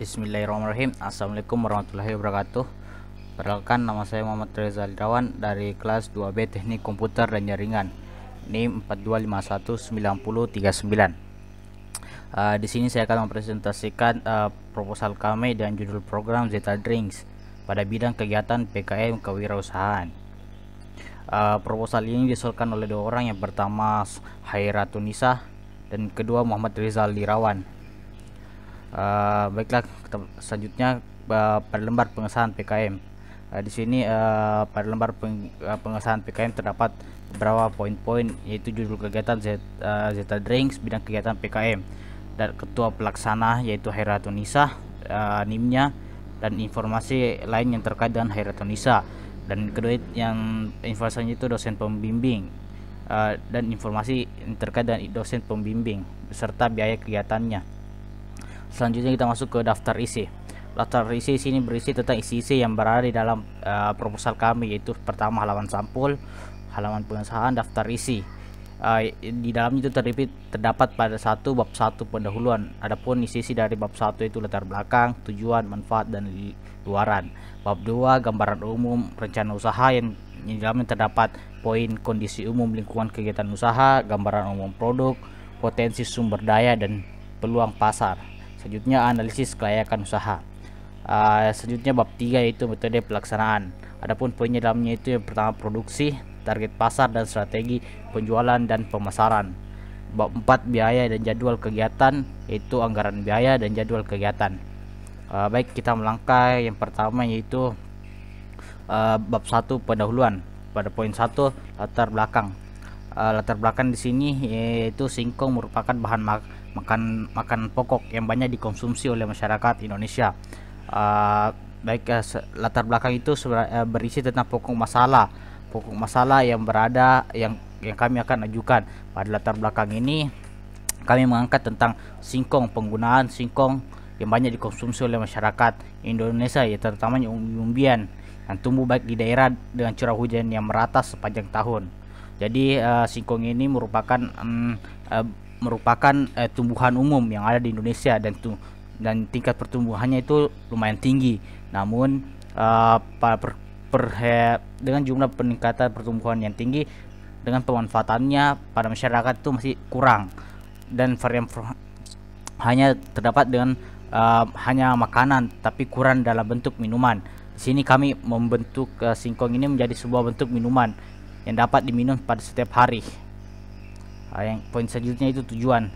Bismillahirrahmanirrahim. Assalamualaikum warahmatullahi wabarakatuh. Perkenalkan, nama saya Muhammad Reza Alirawan dari kelas 2B Teknik Komputer dan Jaringan. NIM 42519039. Di sini saya akan mempresentasikan proposal kami dan judul program Zeta Drinks pada bidang kegiatan PKM kewirausahaan. Proposal ini diusulkan oleh dua orang, yang pertama Hairatunisa dan kedua Muhammad Reza Alirawan. Baiklah, selanjutnya pada lembar pengesahan PKM. Di sini pada lembar pengesahan PKM terdapat beberapa poin-poin, yaitu judul kegiatan Zeta Drinks bidang kegiatan PKM, dan ketua pelaksana yaitu Hairatunisa, NIM-nya, dan informasi lain yang terkait dengan Hairatunisa, dan kedua yang informasinya itu dosen pembimbing, dan informasi yang terkait dengan dosen pembimbing beserta biaya kegiatannya. Selanjutnya kita masuk ke daftar isi. Daftar isi sini berisi tentang isi-isi yang berada di dalam proposal kami, yaitu pertama halaman sampul, halaman pengesahan, daftar isi. Di dalamnya itu terdapat pada bab 1 pendahuluan. Adapun isi-isi dari bab 1 itu latar belakang, tujuan, manfaat, dan luaran. Bab 2 gambaran umum rencana usaha, yang di dalamnya terdapat poin kondisi umum lingkungan kegiatan usaha, gambaran umum produk, potensi sumber daya, dan peluang pasar. Selanjutnya analisis kelayakan usaha. Selanjutnya bab 3 yaitu metode pelaksanaan. Adapun poinnya dalamnya itu yang pertama produksi, target pasar, dan strategi penjualan dan pemasaran. Bab 4 biaya dan jadwal kegiatan, yaitu anggaran biaya dan jadwal kegiatan. Baik, kita melangkah yang pertama, yaitu bab 1 pendahuluan. Pada poin 1 latar belakang. Latar belakang di sini yaitu singkong merupakan bahan makanan pokok yang banyak dikonsumsi oleh masyarakat Indonesia. Latar belakang itu berisi tentang pokok masalah yang kami akan ajukan. Pada latar belakang ini kami mengangkat tentang singkong, penggunaan singkong yang banyak dikonsumsi oleh masyarakat Indonesia, ya terutama umbi-umbian yang tumbuh baik di daerah dengan curah hujan yang merata sepanjang tahun. Jadi singkong ini merupakan tumbuhan umum yang ada di Indonesia, dan tingkat pertumbuhannya itu lumayan tinggi. Namun dengan jumlah peningkatan pertumbuhan yang tinggi, dengan pemanfaatannya pada masyarakat itu masih kurang, dan varian hanya terdapat dengan hanya makanan, tapi kurang dalam bentuk minuman. Di sini kami membentuk singkong ini menjadi sebuah bentuk minuman yang dapat diminum pada setiap hari. Yang poin selanjutnya itu tujuan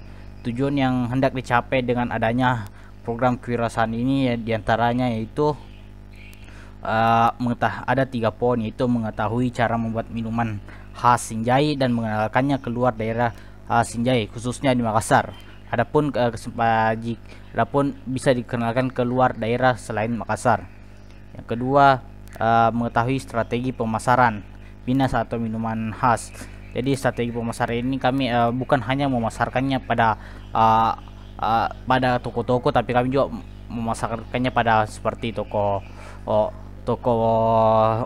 yang hendak dicapai dengan adanya program kewirausahaan ini, diantaranya yaitu ada 3 poin, yaitu mengetahui cara membuat minuman khas Sinjai dan mengenalkannya keluar daerah Sinjai, khususnya di Makassar. Adapun bisa dikenalkan keluar daerah selain Makassar. Yang kedua, mengetahui strategi pemasaran minas atau minuman khas. Jadi strategi pemasaran ini kami bukan hanya memasarkannya pada toko-toko, tapi kami juga memasarkannya pada seperti toko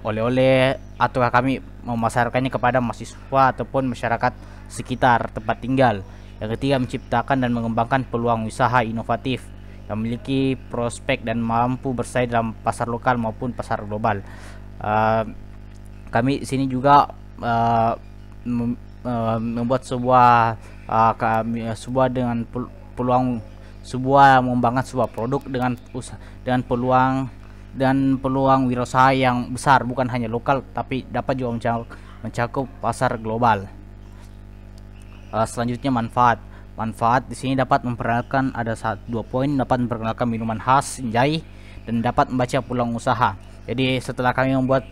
oleh-oleh, atau kami memasarkannya kepada mahasiswa ataupun masyarakat sekitar tempat tinggal. Yang ketiga, menciptakan dan mengembangkan peluang usaha inovatif yang memiliki prospek dan mampu bersaing dalam pasar lokal maupun pasar global. Kami sini juga membuat mengembangkan sebuah produk dengan peluang wirausaha yang besar, bukan hanya lokal tapi dapat juga mencakup pasar global. Selanjutnya manfaat di sini dapat memperkenalkan, ada 2 poin, dapat memperkenalkan minuman khas Sinjai dan dapat membaca peluang usaha. Jadi setelah kami membuat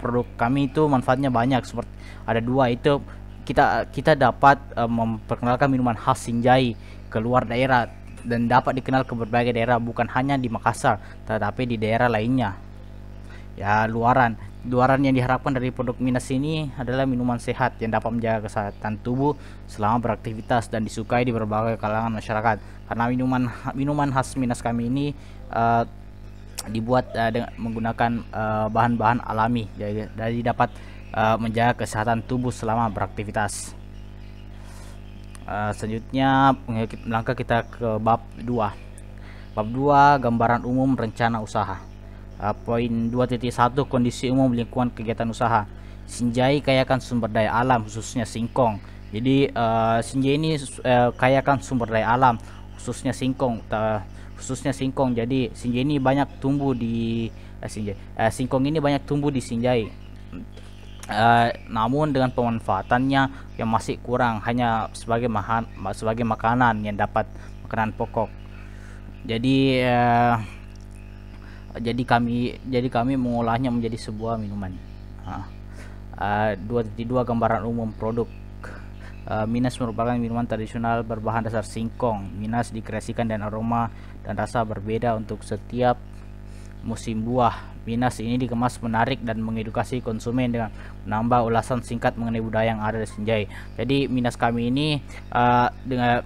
produk kami itu manfaatnya banyak, seperti ada 2, itu kita dapat memperkenalkan minuman khas Sinjai keluar daerah dan dapat dikenal ke berbagai daerah, bukan hanya di Makassar tetapi di daerah lainnya. Ya, luaran yang diharapkan dari produk Minas ini adalah minuman sehat yang dapat menjaga kesehatan tubuh selama beraktivitas dan disukai di berbagai kalangan masyarakat. Karena minuman khas Minas kami ini dibuat dengan menggunakan bahan-bahan alami, jadi dapat menjaga kesehatan tubuh selama beraktivitas. Selanjutnya melangkah kita ke bab 2. Bab 2 gambaran umum rencana usaha. Poin 2.1 kondisi umum lingkungan kegiatan usaha. Sinjai kayakan sumber daya alam khususnya singkong. Jadi Sinjai ini kayakan sumber daya alam khususnya singkong. Jadi Sinjai ini banyak tumbuh di singkong ini banyak tumbuh di Sinjai. Namun dengan pemanfaatannya yang masih kurang, hanya sebagai makanan yang dapat makanan pokok. Jadi kami mengolahnya menjadi sebuah minuman. 2.2 gambaran umum produk. Minas merupakan minuman tradisional berbahan dasar singkong. Minas dikreasikan dan aroma dan rasa berbeda untuk setiap musim buah. Minas ini dikemas menarik dan mengedukasi konsumen dengan menambah ulasan singkat mengenai budaya yang ada di Sinjai. Jadi Minas kami ini dengan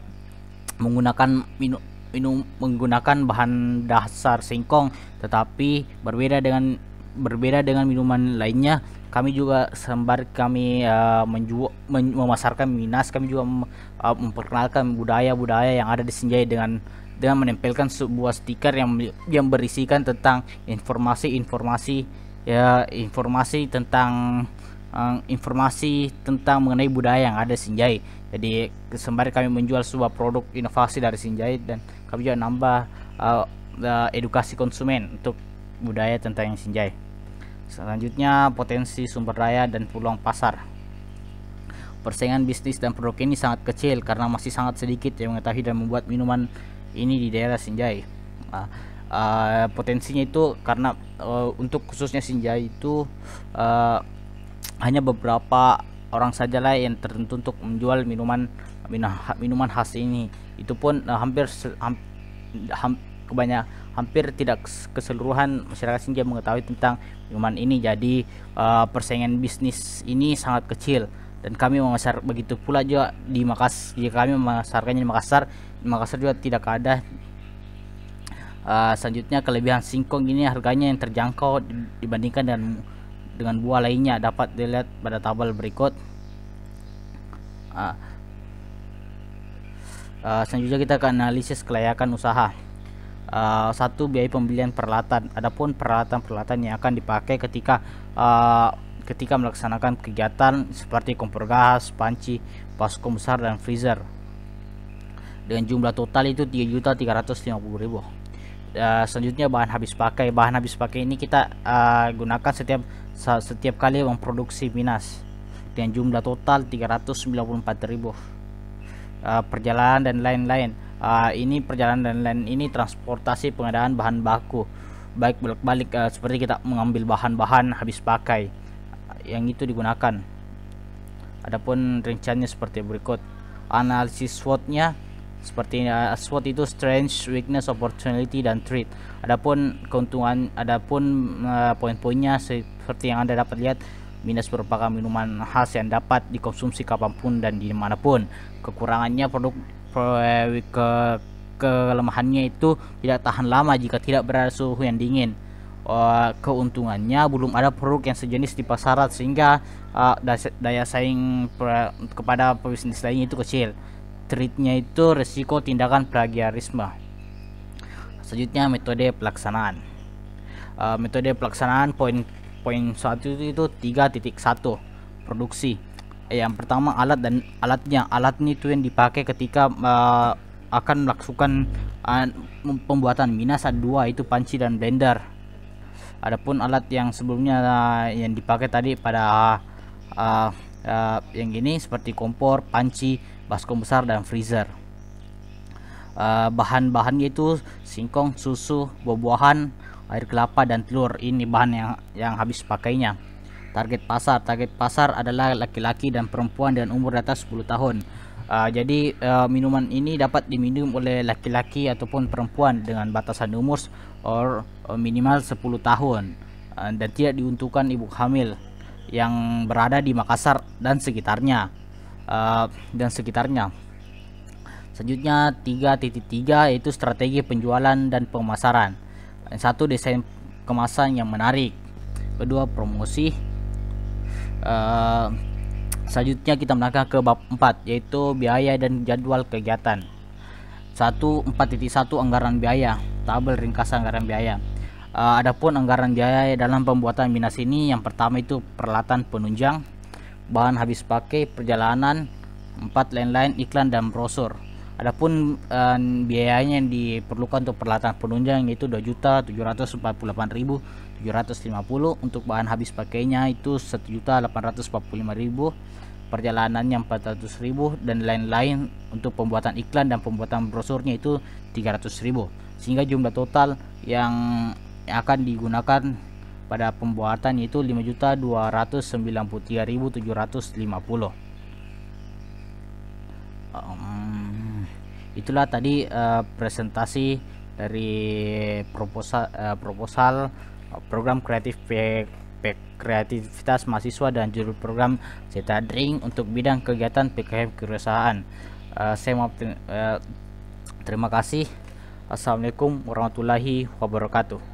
menggunakan bahan dasar singkong, tetapi berbeda dengan minuman lainnya. Kami juga memasarkan Minas, kami juga memperkenalkan budaya-budaya yang ada di Sinjai dengan menempelkan sebuah stiker yang berisikan tentang informasi tentang mengenai budaya yang ada di Sinjai. Jadi sembari kami menjual sebuah produk inovasi dari Sinjai, dan kami juga nambah edukasi konsumen untuk budaya tentang Sinjai. Selanjutnya, potensi sumber daya dan peluang pasar. Persaingan bisnis dan produk ini sangat kecil karena masih sangat sedikit yang mengetahui dan membuat minuman ini di daerah Sinjai. Potensinya itu karena untuk khususnya Sinjai itu hanya beberapa orang sajalah yang tertentu untuk menjual minuman khas ini. Itu pun hampir tidak keseluruhan masyarakat Sinjai mengetahui tentang minuman ini. Jadi persaingan bisnis ini sangat kecil, dan kami memasar begitu pula juga di Makassar. Jika kami memasarkannya di Makassar juga tidak ada. Selanjutnya, kelebihan singkong ini harganya yang terjangkau dibandingkan dengan buah lainnya, dapat dilihat pada tabel berikut. Selanjutnya kita akan analisis kelayakan usaha. 1. Biaya pembelian peralatan. Adapun peralatan yang akan dipakai ketika melaksanakan kegiatan seperti kompor gas, panci, baskom besar, dan freezer, dengan jumlah total itu 3.350.000. Selanjutnya, bahan habis pakai. Bahan habis pakai ini kita gunakan setiap kali memproduksi Minas, dengan jumlah total 394.000. Perjalanan dan lain-lain. Perjalanan dan lain ini transportasi pengadaan bahan baku, baik bolak-balik seperti kita mengambil bahan-bahan habis pakai yang itu digunakan. Adapun rinciannya seperti berikut. Analisis SWOT-nya seperti SWOT itu strength, weakness, opportunity, dan threat. Adapun poin-poinnya seperti yang Anda dapat lihat, Minas merupakan minuman khas yang dapat dikonsumsi kapanpun dan dimanapun. Kekurangannya kelemahannya itu tidak tahan lama jika tidak berada suhu yang dingin. Keuntungannya, belum ada produk yang sejenis di pasaran, sehingga daya saing kepada pebisnis lainnya itu kecil. Treatnya itu risiko tindakan plagiarisme. Selanjutnya, metode pelaksanaan. Metode pelaksanaan poin 1 itu 3.1 produksi. Yang pertama, alatnya itu yang dipakai ketika akan melakukan pembuatan Minas. Ada 2, itu panci dan blender. Adapun alat yang sebelumnya yang dipakai tadi pada yang ini seperti kompor, panci, baskom besar, dan freezer. Bahan-bahannya itu singkong, susu, buah-buahan, air kelapa, dan telur. Ini bahan yang habis pakainya. Target pasar adalah laki-laki dan perempuan dengan umur di atas 10 tahun. Jadi minuman ini dapat diminum oleh laki-laki ataupun perempuan dengan batasan umur minimal 10 tahun, dan tidak diuntukkan ibu hamil yang berada di Makassar dan sekitarnya. Selanjutnya 3.3 yaitu strategi penjualan dan pemasaran. 1. Desain kemasan yang menarik. 2. Promosi. Selanjutnya kita melangkah ke bab 4 yaitu biaya dan jadwal kegiatan. 4.1 anggaran biaya. tabel ringkasan anggaran biaya. Adapun anggaran biaya dalam pembuatan Minas ini, yang pertama itu peralatan penunjang, bahan habis pakai, perjalanan, 4 lain-lain, iklan dan brosur. Adapun biayanya yang diperlukan untuk peralatan penunjang yaitu 2.748.750, untuk bahan habis pakainya itu 1.845.000, perjalanannya 400.000, dan lain-lain. Untuk pembuatan iklan dan pembuatan brosurnya itu 300.000, sehingga jumlah total yang akan digunakan pada pembuatan yaitu 5.293.750. Itulah tadi presentasi dari proposal program kreativitas mahasiswa dan judul program Zeta Drink untuk bidang kegiatan PKM kewirausahaan. Saya mau terima kasih. Assalamualaikum warahmatullahi wabarakatuh.